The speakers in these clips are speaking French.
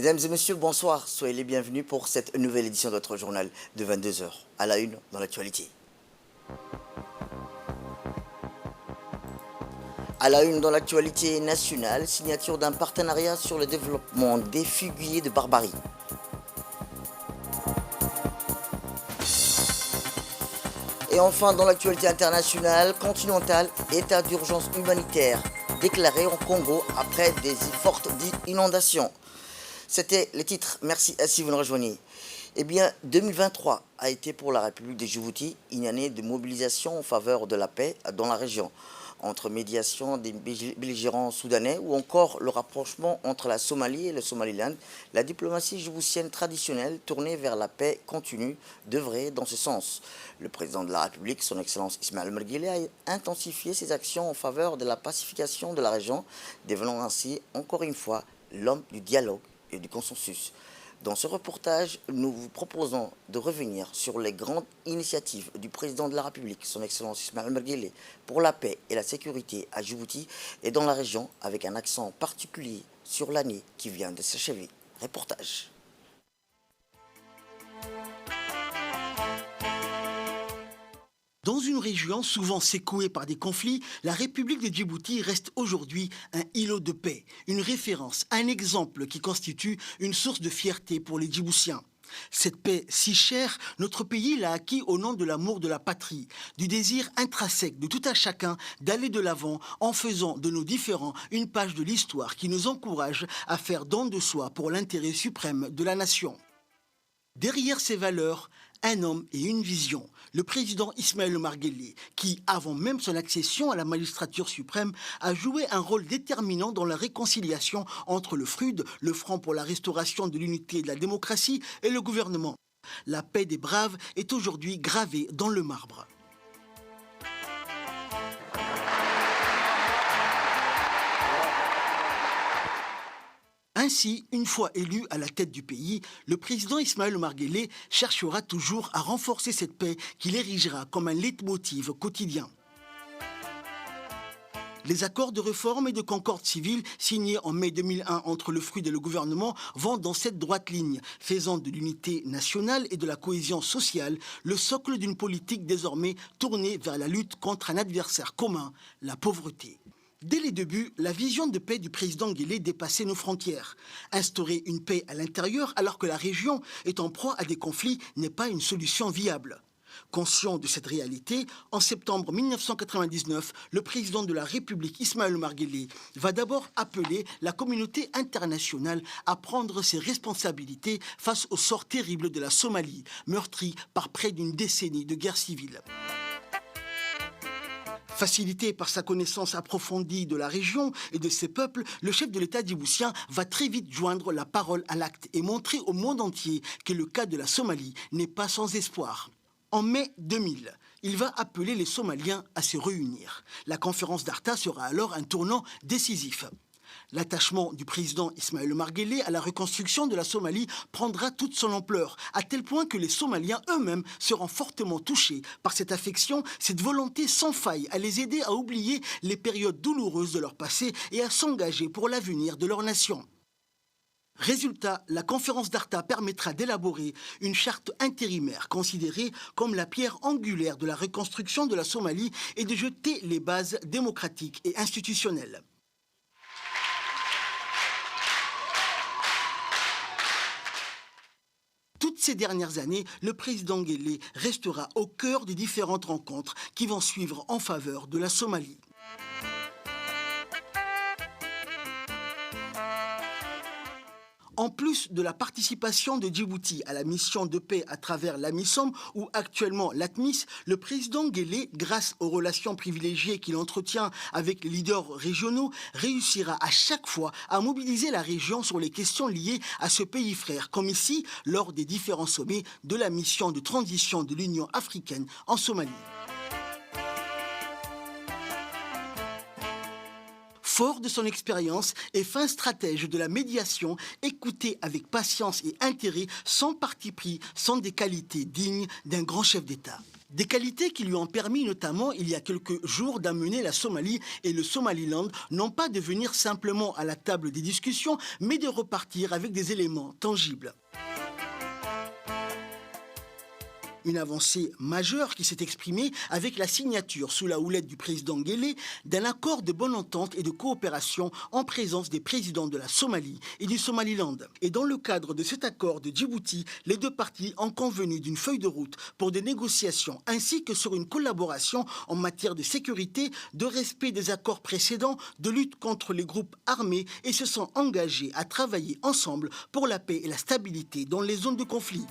Mesdames et messieurs, bonsoir. Soyez les bienvenus pour cette nouvelle édition de notre journal de 22 heures. À la une dans l'actualité. À la une dans l'actualité nationale, signature d'un partenariat sur le développement des figuiers de Barbarie. Et enfin, dans l'actualité internationale, continentale, état d'urgence humanitaire déclaré au Congo après des fortes inondations. C'était les titres. Merci si vous nous rejoignez. Eh bien, 2023 a été pour la République de Djibouti une année de mobilisation en faveur de la paix dans la région, entre médiation des belligérants soudanais ou encore le rapprochement entre la Somalie et le Somaliland. La diplomatie djiboutienne traditionnelle tournée vers la paix continue d'œuvrer dans ce sens. Le président de la République, son Excellence Ismaël Omar Guelleh, a intensifié ses actions en faveur de la pacification de la région, devenant ainsi encore une fois l'homme du dialogue et du consensus. Dans ce reportage, nous vous proposons de revenir sur les grandes initiatives du président de la République, son Excellence Ismaël Omar Guelleh, pour la paix et la sécurité à Djibouti et dans la région, avec un accent particulier sur l'année qui vient de s'achever. Reportage. Dans une région souvent secouée par des conflits, la République de Djibouti reste aujourd'hui un îlot de paix, une référence, un exemple qui constitue une source de fierté pour les Djiboutiens. Cette paix si chère, notre pays l'a acquis au nom de l'amour de la patrie, du désir intrinsèque de tout un chacun d'aller de l'avant en faisant de nos différends une page de l'histoire qui nous encourage à faire don de soi pour l'intérêt suprême de la nation. Derrière ces valeurs, un homme et une vision, le président Ismaël Omar Guelleh, qui, avant même son accession à la magistrature suprême, a joué un rôle déterminant dans la réconciliation entre le FRUD, le Front pour la restauration de l'unité et de la démocratie, et le gouvernement. La paix des braves est aujourd'hui gravée dans le marbre. Ainsi, une fois élu à la tête du pays, le président Ismaël Omar Guelleh cherchera toujours à renforcer cette paix qu'il érigera comme un leitmotiv quotidien. Les accords de réforme et de concorde civile signés en mai 2001 entre le FRUD et le gouvernement vont dans cette droite ligne, faisant de l'unité nationale et de la cohésion sociale le socle d'une politique désormais tournée vers la lutte contre un adversaire commun, la pauvreté. Dès les débuts, la vision de paix du président Guelleh dépassait nos frontières. Instaurer une paix à l'intérieur alors que la région est en proie à des conflits n'est pas une solution viable. Conscient de cette réalité, en septembre 1999, le président de la République, Ismaël Omar Guelleh, va d'abord appeler la communauté internationale à prendre ses responsabilités face au sort terrible de la Somalie, meurtrie par près d'une décennie de guerre civile. Facilité par sa connaissance approfondie de la région et de ses peuples, le chef de l'État djiboutien va très vite joindre la parole à l'acte et montrer au monde entier que le cas de la Somalie n'est pas sans espoir. En mai 2000, il va appeler les Somaliens à se réunir. La conférence d'Arta sera alors un tournant décisif. L'attachement du président Ismaël Omar Guelleh à la reconstruction de la Somalie prendra toute son ampleur, à tel point que les Somaliens eux-mêmes seront fortement touchés par cette affection, cette volonté sans faille à les aider à oublier les périodes douloureuses de leur passé et à s'engager pour l'avenir de leur nation. Résultat, la conférence d'Arta permettra d'élaborer une charte intérimaire considérée comme la pierre angulaire de la reconstruction de la Somalie et de jeter les bases démocratiques et institutionnelles. Toutes ces dernières années, le président Guelleh restera au cœur des différentes rencontres qui vont suivre en faveur de la Somalie. En plus de la participation de Djibouti à la mission de paix à travers l'AMISOM ou actuellement l'ATMIS, le président Guelleh, grâce aux relations privilégiées qu'il entretient avec les leaders régionaux, réussira à chaque fois à mobiliser la région sur les questions liées à ce pays frère, comme ici lors des différents sommets de la mission de transition de l'Union africaine en Somalie. Fort de son expérience et fin stratège de la médiation, écouté avec patience et intérêt, sans parti pris, sont des qualités dignes d'un grand chef d'État. Des qualités qui lui ont permis notamment il y a quelques jours d'amener la Somalie et le Somaliland non pas de venir simplement à la table des discussions, mais de repartir avec des éléments tangibles. Une avancée majeure qui s'est exprimée avec la signature sous la houlette du président Guelleh d'un accord de bonne entente et de coopération en présence des présidents de la Somalie et du Somaliland. Et dans le cadre de cet accord de Djibouti, les deux parties ont convenu d'une feuille de route pour des négociations ainsi que sur une collaboration en matière de sécurité, de respect des accords précédents, de lutte contre les groupes armés et se sont engagés à travailler ensemble pour la paix et la stabilité dans les zones de conflit.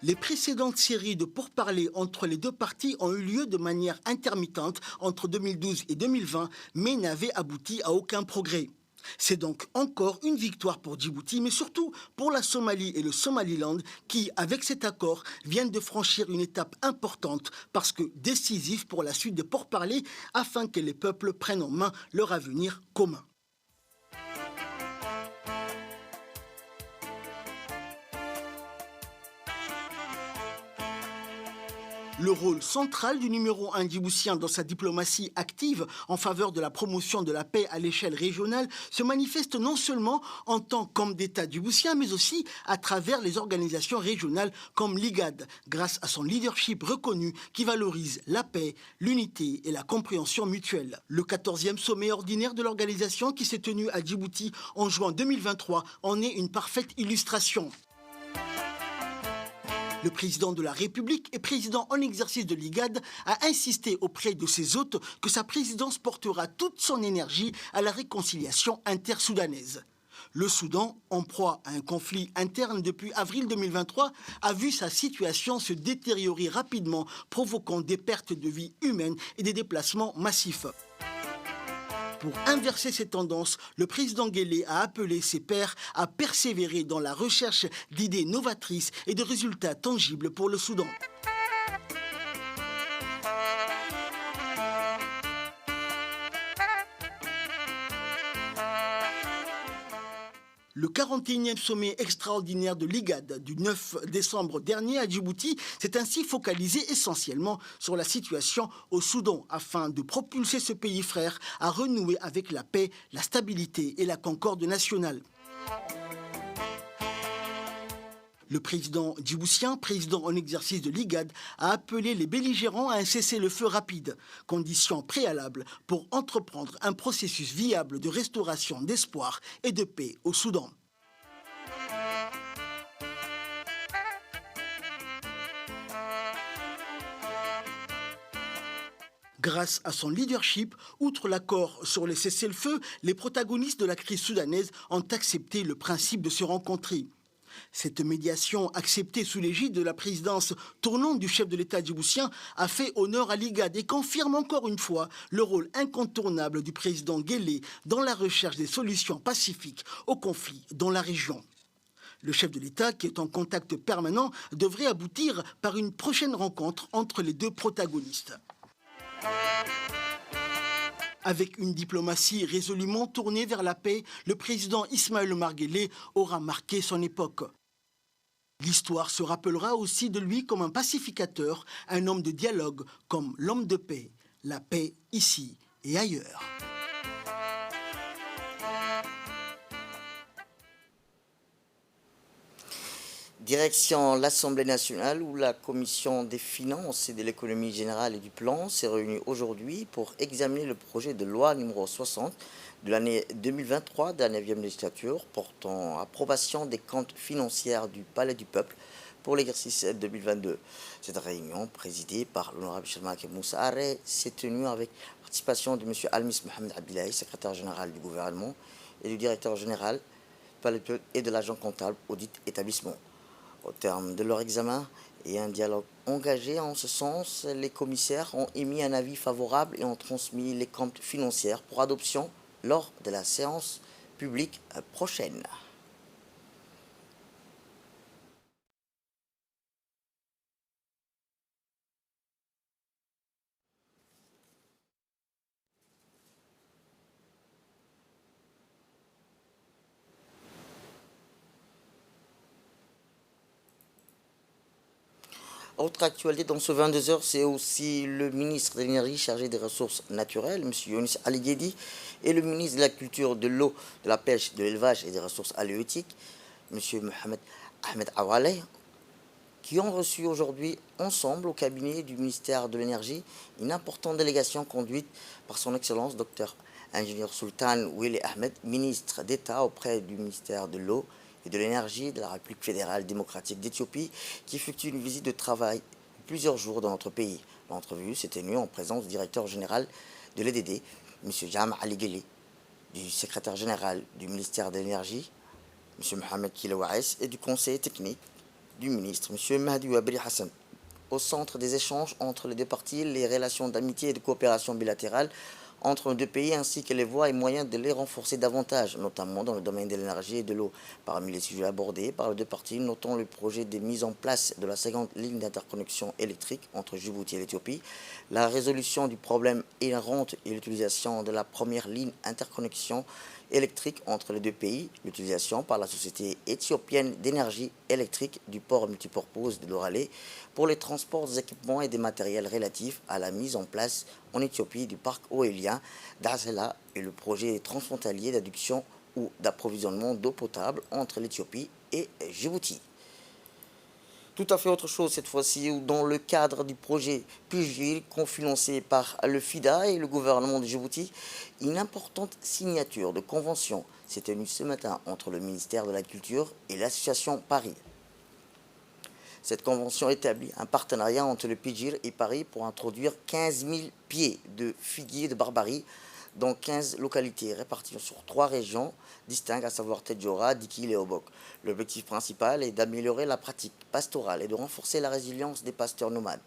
Les précédentes séries de pourparlers entre les deux parties ont eu lieu de manière intermittente entre 2012 et 2020, mais n'avaient abouti à aucun progrès. C'est donc encore une victoire pour Djibouti, mais surtout pour la Somalie et le Somaliland qui, avec cet accord, viennent de franchir une étape importante parce que décisive pour la suite des pourparlers afin que les peuples prennent en main leur avenir commun. Le rôle central du numéro 1 djiboutien dans sa diplomatie active en faveur de la promotion de la paix à l'échelle régionale se manifeste non seulement en tant qu'homme d'État djiboutien, mais aussi à travers les organisations régionales comme l'IGAD, grâce à son leadership reconnu qui valorise la paix, l'unité et la compréhension mutuelle. Le 14e sommet ordinaire de l'organisation qui s'est tenu à Djibouti en juin 2023 en est une parfaite illustration. Le président de la République et président en exercice de l'IGAD a insisté auprès de ses hôtes que sa présidence portera toute son énergie à la réconciliation intersoudanaise. Le Soudan, en proie à un conflit interne depuis avril 2023, a vu sa situation se détériorer rapidement, provoquant des pertes de vies humaines et des déplacements massifs. Pour inverser ces tendances, le président Guelleh a appelé ses pairs à persévérer dans la recherche d'idées novatrices et de résultats tangibles pour le Soudan. Le 41e sommet extraordinaire de l'IGAD du 9 décembre dernier à Djibouti s'est ainsi focalisé essentiellement sur la situation au Soudan afin de propulser ce pays frère à renouer avec la paix, la stabilité et la concorde nationale. Le président djiboutien, président en exercice de l'IGAD, a appelé les belligérants à un cessez-le-feu rapide, condition préalable pour entreprendre un processus viable de restauration d'espoir et de paix au Soudan. Grâce à son leadership, outre l'accord sur le cessez-le-feu, les protagonistes de la crise soudanaise ont accepté le principe de se rencontrer. Cette médiation, acceptée sous l'égide de la présidence tournante du chef de l'État djiboutien, a fait honneur à l'IGAD et confirme encore une fois le rôle incontournable du président Guelleh dans la recherche des solutions pacifiques aux conflits dans la région. Le chef de l'État, qui est en contact permanent, devrait aboutir par une prochaine rencontre entre les deux protagonistes. Avec une diplomatie résolument tournée vers la paix, le président Ismaël Omar Guelleh aura marqué son époque. L'histoire se rappellera aussi de lui comme un pacificateur, un homme de dialogue, comme l'homme de paix. La paix ici et ailleurs. Direction l'Assemblée nationale où la Commission des finances et de l'économie générale et du plan s'est réunie aujourd'hui pour examiner le projet de loi numéro 60 de l'année 2023 de la 9e législature portant approbation des comptes financiers du Palais du Peuple pour l'exercice 2022. Cette réunion, présidée par l'honorable Chelmak Moussa Aré, s'est tenue avec la participation de M. Almis Mohamed Abdillahi, secrétaire général du gouvernement, et du directeur général du Palais du Peuple et de l'agent comptable au dit établissement. Au terme de leur examen et un dialogue engagé en ce sens, les commissaires ont émis un avis favorable et ont transmis les comptes financiers pour adoption lors de la séance publique prochaine. Autre actualité dans ce 22h, c'est aussi le ministre de l'énergie chargé des ressources naturelles, M. Younis Ali Guedi, et le ministre de la culture, de l'eau, de la pêche, de l'élevage et des ressources halieutiques, M. Mohamed Ahmed Awaleh, qui ont reçu aujourd'hui ensemble au cabinet du ministère de l'énergie une importante délégation conduite par son Excellence Dr ingénieur Sultan Wili Ahmed, ministre d'État auprès du ministère de l'eau et de l'énergie de la République fédérale démocratique d'Éthiopie, qui effectue une visite de travail de plusieurs jours dans notre pays. L'entrevue s'est tenue en présence du directeur général de l'EDD, M. Jam Ali Gheli, du secrétaire général du ministère de l'énergie, M. Mohamed Kilawaes, et du conseiller technique du ministre, M. Mahdi Wabri Hassan. Au centre des échanges entre les deux parties, les relations d'amitié et de coopération bilatérale entre les deux pays, ainsi que les voies et moyens de les renforcer davantage, notamment dans le domaine de l'énergie et de l'eau. Parmi les sujets abordés par les deux parties, notons le projet de mise en place de la seconde ligne d'interconnexion électrique entre Djibouti et l'Éthiopie, la résolution du problème inhérent et l'utilisation de la première ligne interconnexion électrique entre les deux pays, l'utilisation par la société éthiopienne d'énergie électrique du port multipurpose de l'Oralé pour les transports des équipements et des matériels relatifs à la mise en place en Éthiopie du parc éolien d'Azela et le projet transfrontalier d'adduction ou d'approvisionnement d'eau potable entre l'Éthiopie et Djibouti. Tout à fait autre chose cette fois-ci, où dans le cadre du projet PIGIR, cofinancé par le FIDA et le gouvernement de Djibouti, une importante signature de convention s'est tenue ce matin entre le ministère de la Culture et l'association Paris. Cette convention établit un partenariat entre le PIGIR et Paris pour introduire 15 000 pieds de figuier de Barbarie dans 15 localités réparties sur 3 régions distinctes, à savoir Tedjora, Dikil et Obok. L'objectif principal est d'améliorer la pratique pastorale et de renforcer la résilience des pasteurs nomades.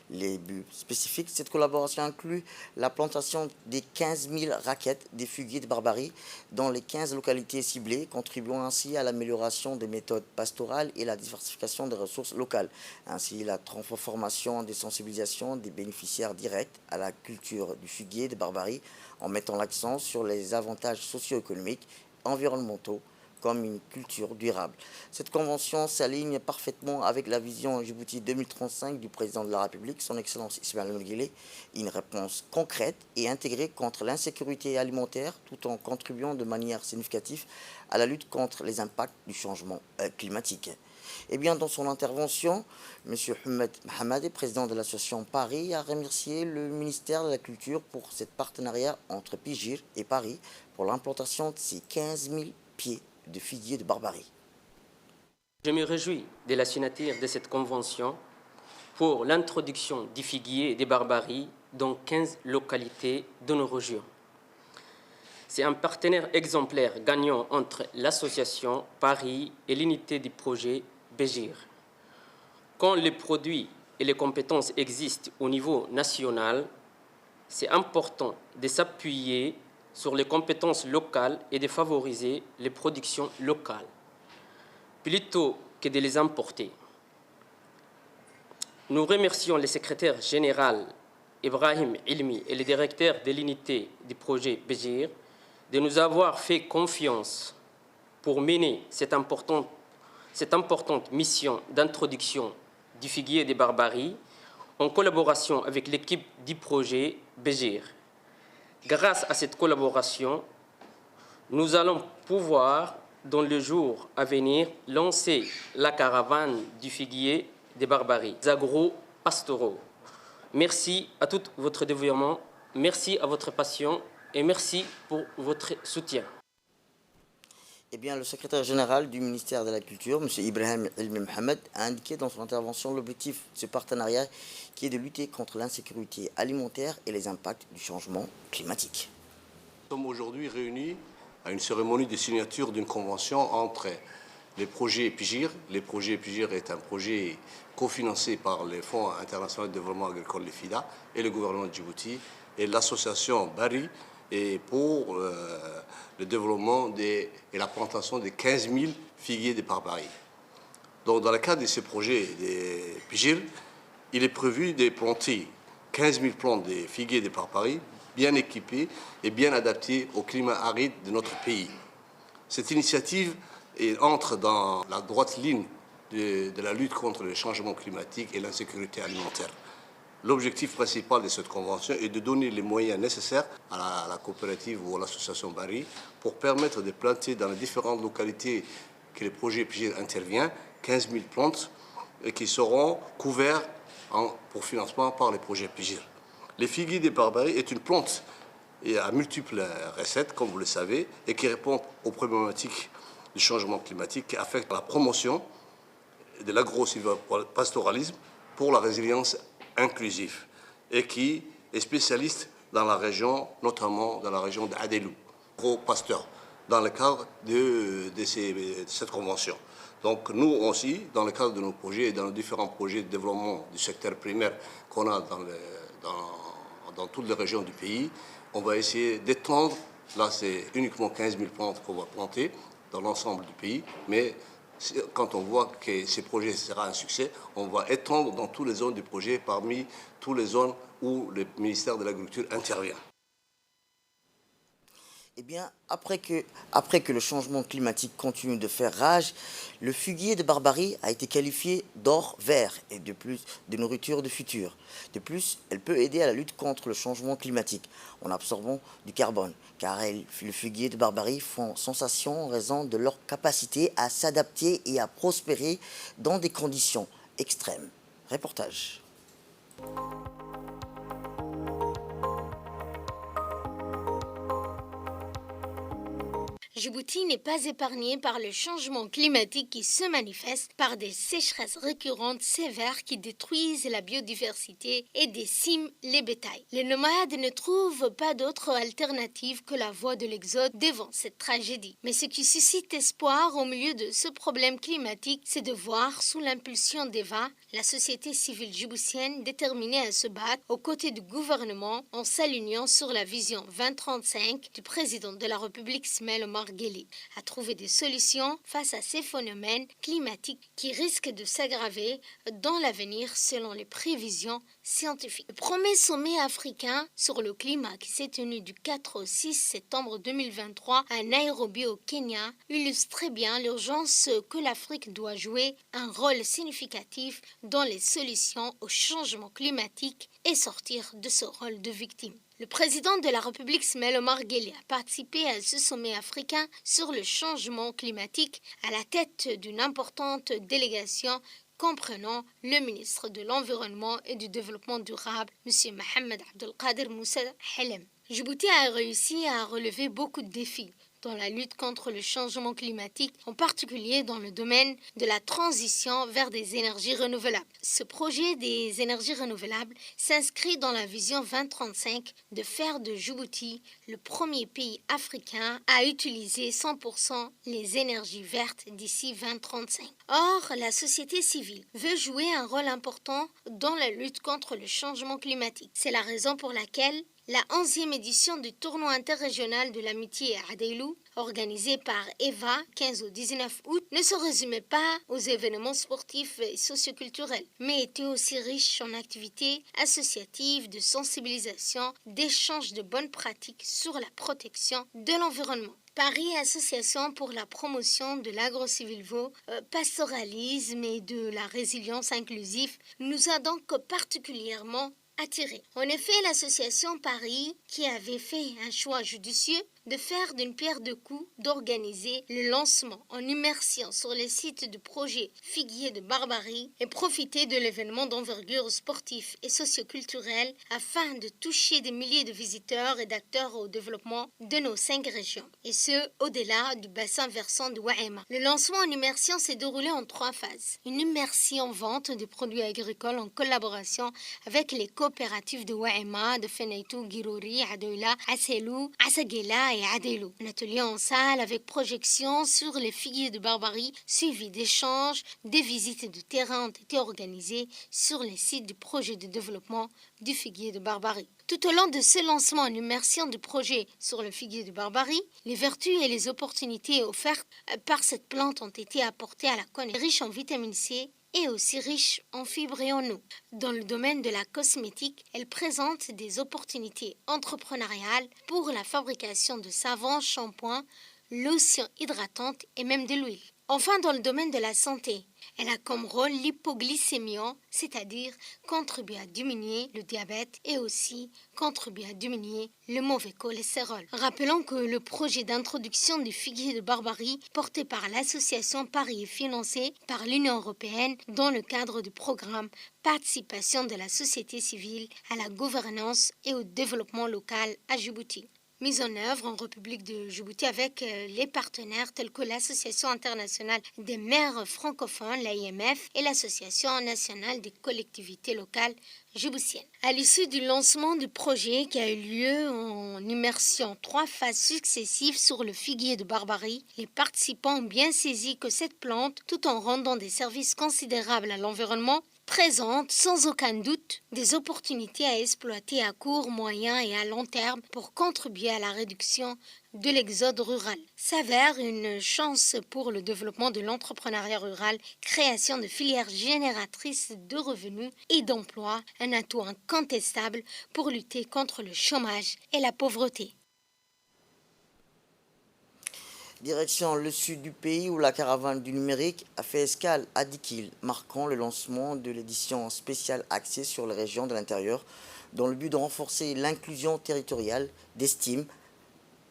Les buts spécifiques de cette collaboration incluent la plantation des 15 000 raquettes des figuiers de Barbarie dans les 15 localités ciblées, contribuant ainsi à l'amélioration des méthodes pastorales et la diversification des ressources locales. Ainsi, la transformation des sensibilisations des bénéficiaires directs à la culture du figuier de Barbarie en mettant l'accent sur les avantages socio-économiques, environnementaux, comme une culture durable. Cette convention s'aligne parfaitement avec la vision Djibouti 2035 du président de la République, son Excellence Ismaël Omar Guelleh, une réponse concrète et intégrée contre l'insécurité alimentaire, tout en contribuant de manière significative à la lutte contre les impacts du changement climatique. Eh bien, dans son intervention, M. Ahmed Mohamed, président de l'association Paris, a remercié le ministère de la Culture pour ce partenariat entre PIGIR et Paris pour l'implantation de ces 15 000 pieds de figuier de Barbarie. Je me réjouis de la signature de cette convention pour l'introduction du figuier et des Barbaries dans 15 localités de nos régions. C'est un partenaire exemplaire gagnant entre l'association Paris et l'unité du projet PIGIR. Quand les produits et les compétences existent au niveau national, c'est important de s'appuyer sur les compétences locales et de favoriser les productions locales, plutôt que de les importer. Nous remercions le secrétaire général Ibrahim Ilmi et le directeur de l'unité du projet PIGIR de nous avoir fait confiance pour mener cette importante mission d'introduction du figuier des Barbaries en collaboration avec l'équipe du projet PIGIR. Grâce à cette collaboration, nous allons pouvoir, dans les jours à venir, lancer la caravane du figuier des Barbaries, des agro-pastoraux. Merci à tout votre dévouement, merci à votre passion et merci pour votre soutien. Eh bien, le secrétaire général du ministère de la Culture, M. Ibrahim Ilmi Mohamed, a indiqué dans son intervention l'objectif de ce partenariat qui est de lutter contre l'insécurité alimentaire et les impacts du changement climatique. Nous sommes aujourd'hui réunis à une cérémonie de signature d'une convention entre les projets PIGIR. Les projets PIGIR est un projet cofinancé par les Fonds internationaux de développement agricole, les FIDA, et le gouvernement de Djibouti, et l'association Bari, et pour le développement et la plantation de 15 000 figuiers de Barbarie. Donc, dans le cadre de ce projet de PIGIR, il est prévu de planter 15 000 plants de figuiers de Barbarie, bien équipés et bien adaptés au climat aride de notre pays. Cette initiative entre dans la droite ligne de la lutte contre le changement climatique et l'insécurité alimentaire. L'objectif principal de cette convention est de donner les moyens nécessaires à la coopérative ou à l'association Barry pour permettre de planter dans les différentes localités que le projet PIGIR intervient 15 000 plantes qui seront couverts pour financement par les projets PIGIR. Le figuier de Barbarie est une plante à multiples recettes, comme vous le savez, et qui répond aux problématiques du changement climatique qui affectent la promotion de l'agro-pastoralisme pour la résilience inclusive et qui est spécialiste dans la région, notamment dans la région d'Adelou, gros-pasteur, dans le cadre de cette convention. Donc nous aussi, dans le cadre de nos projets et dans nos différents projets de développement du secteur primaire qu'on a dans toutes les régions du pays, on va essayer d'étendre, là c'est uniquement 15 000 plantes qu'on va planter dans l'ensemble du pays, mais quand on voit que ce projet sera un succès, on va étendre dans toutes les zones du projet, parmi toutes les zones où le ministère de l'Agriculture intervient. Eh bien, après que le changement climatique continue de faire rage, le figuier de Barbarie a été qualifié d'or vert et de plus de nourriture de futur. De plus, elle peut aider à la lutte contre le changement climatique en absorbant du carbone, car le figuier de Barbarie font sensation en raison de leur capacité à s'adapter et à prospérer dans des conditions extrêmes. Reportage. Djibouti n'est pas épargné par le changement climatique qui se manifeste par des sécheresses récurrentes sévères qui détruisent la biodiversité et déciment les bétails. Les nomades ne trouvent pas d'autre alternative que la voie de l'exode devant cette tragédie. Mais ce qui suscite espoir au milieu de ce problème climatique, c'est de voir, sous l'impulsion d'EVA, la société civile djiboutienne déterminée à se battre aux côtés du gouvernement en s'alignant sur la vision 2035 du président de la République Ismaël Omar Guelleh, à trouver des solutions face à ces phénomènes climatiques qui risquent de s'aggraver dans l'avenir selon les prévisions scientifiques. Le premier sommet africain sur le climat qui s'est tenu du 4 au 6 septembre 2023 à Nairobi au Kenya illustre très bien l'urgence que l'Afrique doit jouer un rôle significatif dans les solutions au changement climatique et sortir de ce rôle de victime. Le président de la République Ismaël Omar Guelleh a participé à ce sommet africain sur le changement climatique à la tête d'une importante délégation comprenant le ministre de l'Environnement et du Développement durable, M. Mohamed Abdelkader Moussa Helem. Djibouti a réussi à relever beaucoup de défis dans la lutte contre le changement climatique, en particulier dans le domaine de la transition vers des énergies renouvelables. Ce projet des énergies renouvelables s'inscrit dans la vision 2035 de faire de Djibouti le premier pays africain à utiliser 100% les énergies vertes d'ici 2035. Or, la société civile veut jouer un rôle important dans la lutte contre le changement climatique. C'est la raison pour laquelle la 11e édition du tournoi interrégional de l'amitié à Adelou, organisé par EVA 15 au 19 août, ne se résumait pas aux événements sportifs et socioculturels, mais était aussi riche en activités associatives, de sensibilisation, d'échange de bonnes pratiques sur la protection de l'environnement. Paris Association pour la promotion de l'agro-pastoralisme et de la résilience inclusive nous a donc particulièrement attirés. En effet, l'association Paris, qui avait fait un choix judicieux de faire d'une pierre deux coups, d'organiser le lancement en immersion sur les sites du projet Figuier de Barbarie et profiter de l'événement d'envergure sportif et socioculturel afin de toucher des milliers de visiteurs et d'acteurs au développement de nos 5 régions, et ce, au-delà du bassin versant de Waema. Le lancement en immersion s'est déroulé en 3 phases. Une immersion vente des produits agricoles en collaboration avec les coopératives de Waema, de Fenaitou, Girouri, Adoula, Asselou, Asagela et Adelou. Un atelier en salle avec projection sur les figuiers de Barbarie, suivi d'échanges, des visites de terrain ont été organisées sur les sites du projet de développement du figuier de Barbarie. Tout au long de ce lancement en immersion du projet sur le figuier de Barbarie, les vertus et les opportunités offertes par cette plante ont été apportées à la connaissance. Riche en vitamine C et aussi riche en fibres et en eau. Dans le domaine de la cosmétique, elle présente des opportunités entrepreneuriales pour la fabrication de savons, shampoings, lotions hydratantes et même de l'huile. Enfin, dans le domaine de la santé, elle a comme rôle l'hypoglycémie, c'est-à-dire contribuer à diminuer le diabète et aussi contribuer à diminuer le mauvais cholestérol. Rappelons que le projet d'introduction du figuier de Barbarie porté par l'association Paris est financé par l'Union européenne dans le cadre du programme Participation de la société civile à la gouvernance et au développement local à Djibouti. Mise en œuvre en République de Djibouti avec les partenaires tels que l'Association internationale des maires francophones, l'AIMF, et l'Association nationale des collectivités locales djiboutiennes. À l'issue du lancement du projet qui a eu lieu en immersion 3 phases successives sur le figuier de Barbarie, les participants ont bien saisi que cette plante, tout en rendant des services considérables à l'environnement, présente sans aucun doute des opportunités à exploiter à court, moyen et à long terme pour contribuer à la réduction de l'exode rural. S'avère une chance pour le développement de l'entrepreneuriat rural, création de filières génératrices de revenus et d'emplois, un atout incontestable pour lutter contre le chômage et la pauvreté. Direction le sud du pays où la caravane du numérique a fait escale à Dikil, marquant le lancement de l'édition spéciale axée sur les régions de l'intérieur dans le but de renforcer l'inclusion territoriale d'ESTIM,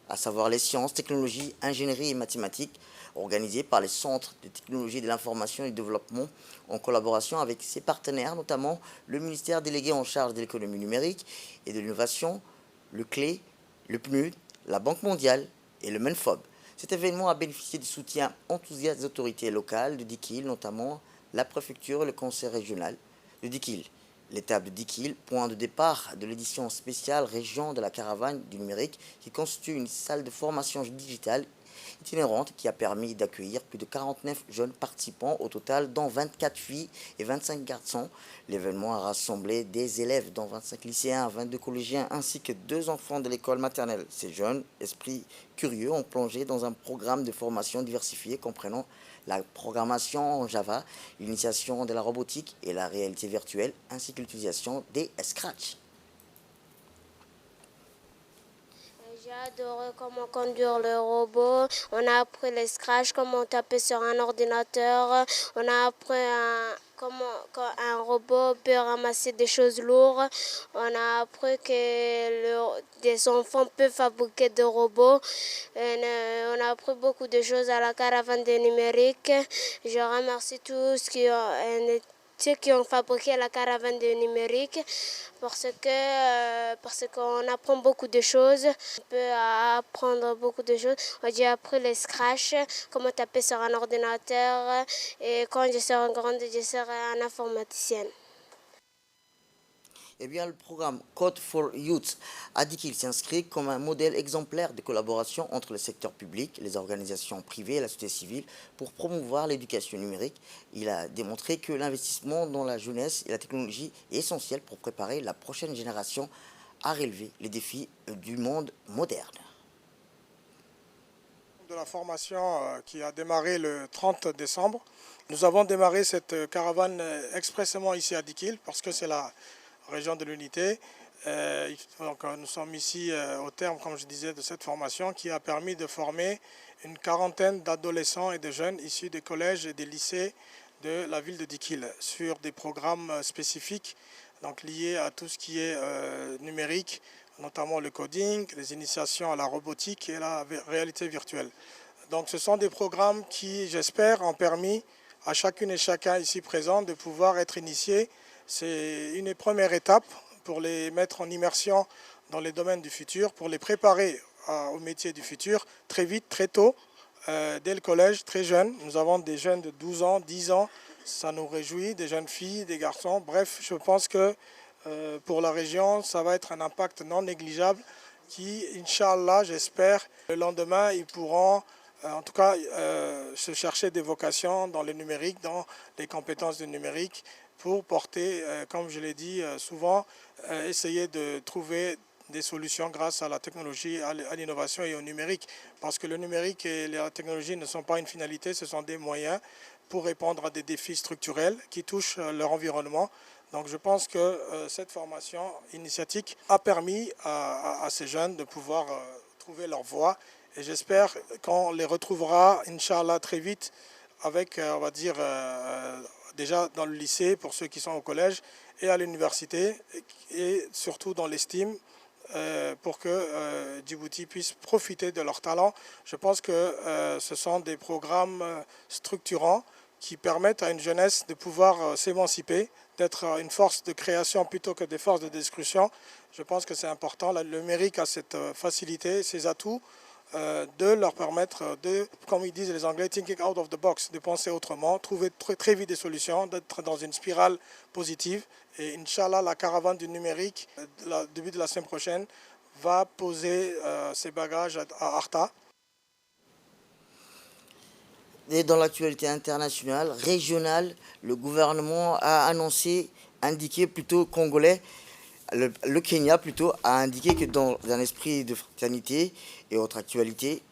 à savoir les sciences, technologies, ingénierie et mathématiques, organisée par les centres de technologie de l'information et du développement en collaboration avec ses partenaires, notamment le ministère délégué en charge de l'économie numérique et de l'innovation, le CLE, le PNUD, la Banque mondiale et le MENFOB. Cet événement a bénéficié du soutien enthousiaste des autorités locales de Dikil, notamment la préfecture et le conseil régional de Dikil. L'étape de Dikil, point de départ de l'édition spéciale région de la caravane du numérique, qui constitue une salle de formation digitale itinérante qui a permis d'accueillir plus de 49 jeunes participants au total, dont 24 filles et 25 garçons. L'événement a rassemblé des élèves, dont 25 lycéens, 22 collégiens, ainsi que 2 enfants de l'école maternelle. Ces jeunes esprits curieux ont plongé dans un programme de formation diversifié comprenant la programmation en Java, l'initiation de la robotique et la réalité virtuelle, ainsi que l'utilisation des Scratch. J'ai adoré comment conduire le robot. On a appris les scratch, comment taper sur un ordinateur. On a appris comment un robot peut ramasser des choses lourdes. On a appris que des enfants peuvent fabriquer des robots. On a appris beaucoup de choses à la caravane des numériques. Je remercie tous ceux qui ont fabriqué la caravane de numérique parce qu'on apprend beaucoup de choses. On peut apprendre beaucoup de choses. J'ai appris les scratch, comment taper sur un ordinateur, et quand je serai grande, je serai un informaticienne. Eh bien, le programme Code for Youth a dit qu'il s'inscrit comme un modèle exemplaire de collaboration entre le secteur public, les organisations privées et la société civile pour promouvoir l'éducation numérique. Il a démontré que l'investissement dans la jeunesse et la technologie est essentiel pour préparer la prochaine génération à relever les défis du monde moderne. De la formation qui a démarré le 30 décembre. Nous avons démarré cette caravane expressément ici à Dikil parce que c'est la région de l'unité. Donc, nous sommes ici au terme, comme je disais, de cette formation qui a permis de former une quarantaine d'adolescents et de jeunes issus des collèges et des lycées de la ville de Dikil sur des programmes spécifiques donc liés à tout ce qui est numérique, notamment le coding, les initiations à la robotique et la réalité virtuelle. Donc ce sont des programmes qui, j'espère, ont permis à chacune et chacun ici présent de pouvoir être initiés. C'est une première étape pour les mettre en immersion dans les domaines du futur, pour les préparer au métier du futur très vite, très tôt, dès le collège, très jeunes. Nous avons des jeunes de 12 ans, 10 ans, ça nous réjouit, des jeunes filles, des garçons. Bref, je pense que pour la région, ça va être un impact non négligeable qui, Inch'Allah, j'espère, le lendemain, ils pourront en tout cas se chercher des vocations dans le numérique, dans les compétences du numérique, pour porter, comme je l'ai dit souvent, essayer de trouver des solutions grâce à la technologie, à l'innovation et au numérique. Parce que le numérique et la technologie ne sont pas une finalité, ce sont des moyens pour répondre à des défis structurels qui touchent leur environnement. Donc je pense que cette formation initiatique a permis à ces jeunes de pouvoir trouver leur voie. Et j'espère qu'on les retrouvera, Inch'Allah, très vite avec, on va dire, déjà dans le lycée pour ceux qui sont au collège et à l'université et surtout dans l'estime pour que Djibouti puisse profiter de leur talent. Je pense que ce sont des programmes structurants qui permettent à une jeunesse de pouvoir s'émanciper, d'être une force de création plutôt que des forces de destruction. Je pense que c'est important. Le numérique a cette facilité, ces atouts de leur permettre de, comme ils disent les Anglais, thinking out of the box, de penser autrement, trouver très vite des solutions, d'être dans une spirale positive. Et Inch'Allah, la caravane du numérique, début de la semaine prochaine, va poser ses bagages à Arta. Et dans l'actualité internationale, régionale, le gouvernement a indiqué plutôt congolais, le Kenya plutôt, a indiqué que dans un esprit de fraternité et autres actualités,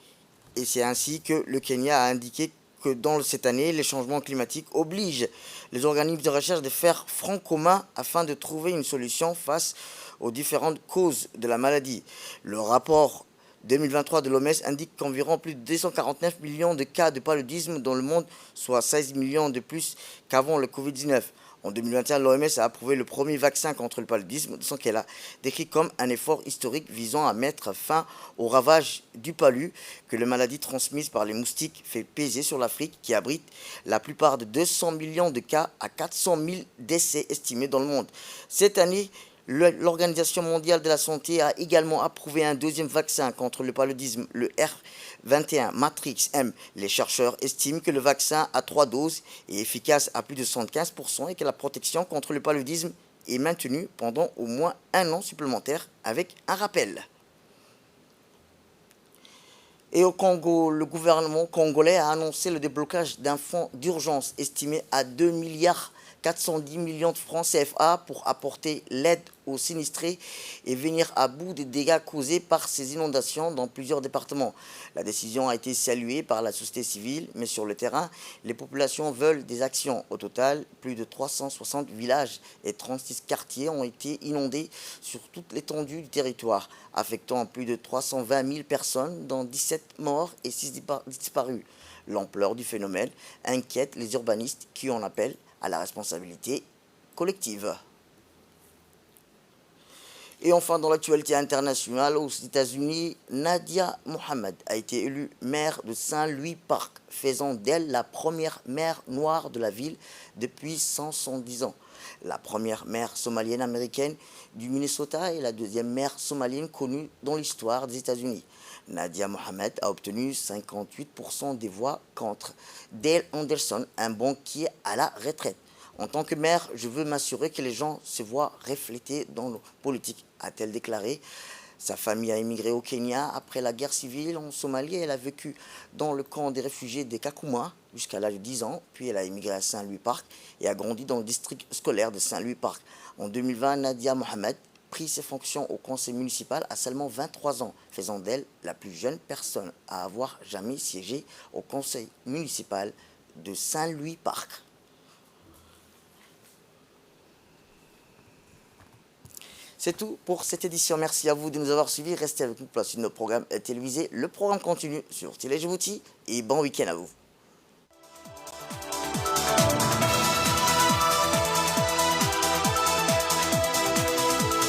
et c'est ainsi que le Kenya a indiqué que dans cette année, les changements climatiques obligent les organismes de recherche de faire front commun afin de trouver une solution face aux différentes causes de la maladie. Le rapport 2023 de l'OMS indique qu'environ plus de 249 millions de cas de paludisme dans le monde, soit 16 millions de plus qu'avant le Covid-19. En 2021, l'OMS a approuvé le premier vaccin contre le paludisme, qu'elle a décrit comme un effort historique visant à mettre fin aux ravages du palu que la maladie transmise par les moustiques fait peser sur l'Afrique, qui abrite la plupart de 200 millions de cas à 400 000 décès estimés dans le monde. Cette année, l'Organisation mondiale de la santé a également approuvé un deuxième vaccin contre le paludisme, le R21 Matrix M. Les chercheurs estiment que le vaccin à 3 doses est efficace à plus de 75% et que la protection contre le paludisme est maintenue pendant au moins 1 an supplémentaire avec un rappel. Et au Congo, le gouvernement congolais a annoncé le déblocage d'un fonds d'urgence estimé à 2 milliards 410 millions de francs CFA pour apporter l'aide aux sinistrés et venir à bout des dégâts causés par ces inondations dans plusieurs départements. La décision a été saluée par la société civile, mais sur le terrain, les populations veulent des actions. Au total, plus de 360 villages et 36 quartiers ont été inondés sur toute l'étendue du territoire, affectant plus de 320 000 personnes, dont 17 morts et 6 disparus. L'ampleur du phénomène inquiète les urbanistes qui en appellent à la responsabilité collective. Et enfin, dans l'actualité internationale, aux États-Unis, Nadia Mohamed a été élue maire de Saint-Louis Park, faisant d'elle la première maire noire de la ville depuis 170 ans. La première maire somalienne américaine du Minnesota et la deuxième maire somalienne connue dans l'histoire des États-Unis. Nadia Mohamed a obtenu 58% des voix contre Dale Anderson, un banquier à la retraite. En tant que maire, je veux m'assurer que les gens se voient reflétés dans nos politiques, a-t-elle déclaré. Sa famille a émigré au Kenya après la guerre civile en Somalie. Elle a vécu dans le camp des réfugiés des Kakuma jusqu'à l'âge de 10 ans. Puis elle a émigré à Saint-Louis Park et a grandi dans le district scolaire de Saint-Louis Park. En 2020, Nadia Mohamed pris ses fonctions au conseil municipal à seulement 23 ans, faisant d'elle la plus jeune personne à avoir jamais siégé au conseil municipal de Saint-Louis Park. C'est tout pour cette édition. Merci à vous de nous avoir suivis. Restez avec nous pour la suite de nos programmes télévisés. Le programme continue sur Télé Djibouti et bon week-end à vous.